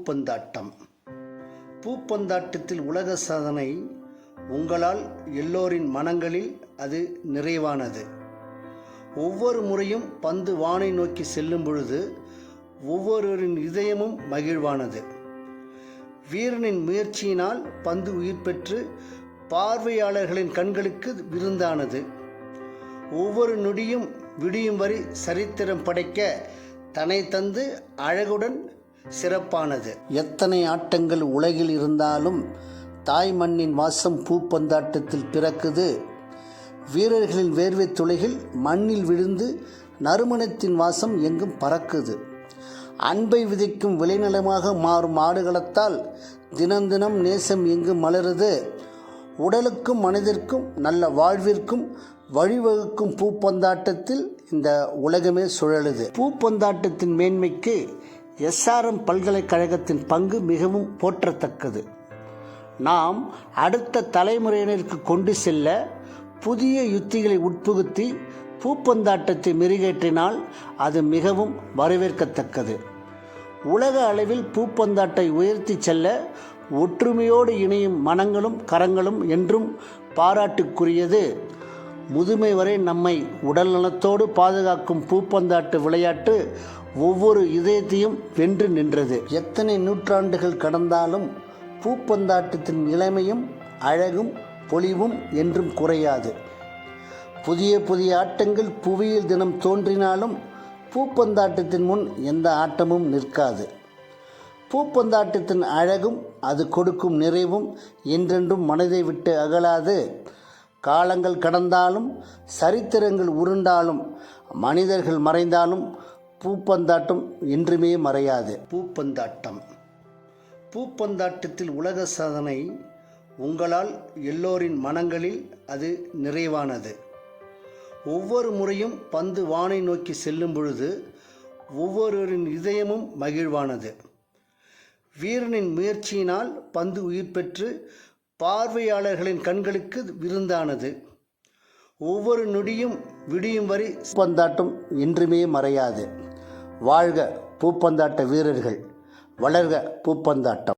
பூப்பந்தாட்டம். பூப்பந்தாட்டத்தில் உலக சாதனை. உங்களால் எல்லோரின் மனங்களில் அது நிறைவானது. ஒவ்வொரு முறையும் பந்து வானை நோக்கி செல்லும் பொழுது ஒவ்வொருவரின் இதயமும் மகிழ்வானது. வீரனின் முயற்சியினால் பந்து உயிர் பெற்று பார்வையாளர்களின் கண்களுக்கு விருந்தானது. ஒவ்வொரு நொடியும் விடியும் வரை சரித்திரம் படைக்க தன்னை தந்து அழகுடன் சிறப்பானது. எத்தனை ஆட்டங்கள் உலகில் இருந்தாலும் தாய் மண்ணின் வாசம் பூப்பந்தாட்டத்தில் பிறக்குது. வீரர்களின் வேர்வை துளைகள் மண்ணில் விழுந்து நறுமணத்தின் வாசம் எங்கும் பறக்குது. அன்பை விதைக்கும் விளைநிலமாக மாறும் ஆடுகளத்தால் தினம் தினம் நேசம் எங்கு மலருது. உடலுக்கும் மனதிற்கும் நல்ல வாழ்விற்கும் வழிவகுக்கும் பூப்பந்தாட்டத்தில் இந்த உலகமே சுழலுது. பூப்பந்தாட்டத்தின் மேன்மைக்கு SRM பல்கலைக்கழகத்தின் பங்கு மிகவும் போற்றத்தக்கது. நாம் அடுத்த தலைமுறையினருக்கு கொண்டு செல்ல புதிய யுத்திகளை உட்புகுத்தி பூப்பந்தாட்டத்தை மெருகேற்றினால் அது மிகவும் வரவேற்கத்தக்கது. உலக அளவில் பூப்பந்தாட்டை உயர்த்தி செல்ல ஒற்றுமையோடு இணையும் மனங்களும் கரங்களும் என்றும் பாராட்டுக்குரியது. முதுமை வரை நம்மை உடல் நலத்தோடு பாதுகாக்கும் பூப்பந்தாட்ட விளையாட்டு ஒவ்வொரு இதயத்தையும் வென்று நின்றது. எத்தனை நூற்றாண்டுகள் கடந்தாலும் பூப்பந்தாட்டத்தின் இளமையும் அழகும் பொலிவும் என்றும் குறையாது. புதிய புதிய ஆட்டங்கள் புவியில் தினம் தோன்றினாலும் பூப்பந்தாட்டத்தின் முன் எந்த ஆட்டமும் நிற்காது. பூப்பந்தாட்டத்தின் அழகும் அது கொடுக்கும் நிறைவும் என்றென்றும் மனதை விட்டு அகலாது. காலங்கள் கடந்தாலும் சரித்திரங்கள் உருண்டாலும் மனிதர்கள் மறைந்தாலும் பூப்பந்தாட்டம் என்றுமே மறையாது. பூப்பந்தாட்டம். பூப்பந்தாட்டத்தில் உலக சாதனை. உங்களால் எல்லோரின் மனங்களில் அது நிறைவானது. ஒவ்வொரு முறையும் பந்து வானை நோக்கி செல்லும் பொழுது ஒவ்வொருவரின் இதயமும் மகிழ்வானது. வீரனின் முயற்சியினால் பந்து உயிர் பெற்று பார்வையாளர்களின் கண்களுக்கு விருந்தானது. ஒவ்வொரு நொடியும் விடியும் வரை பூப்பந்தாட்டம் என்றுமே மறையாது. வாழ்க பூப்பந்தாட்ட வீரர்கள், வளர்க பூப்பந்தாட்டம்.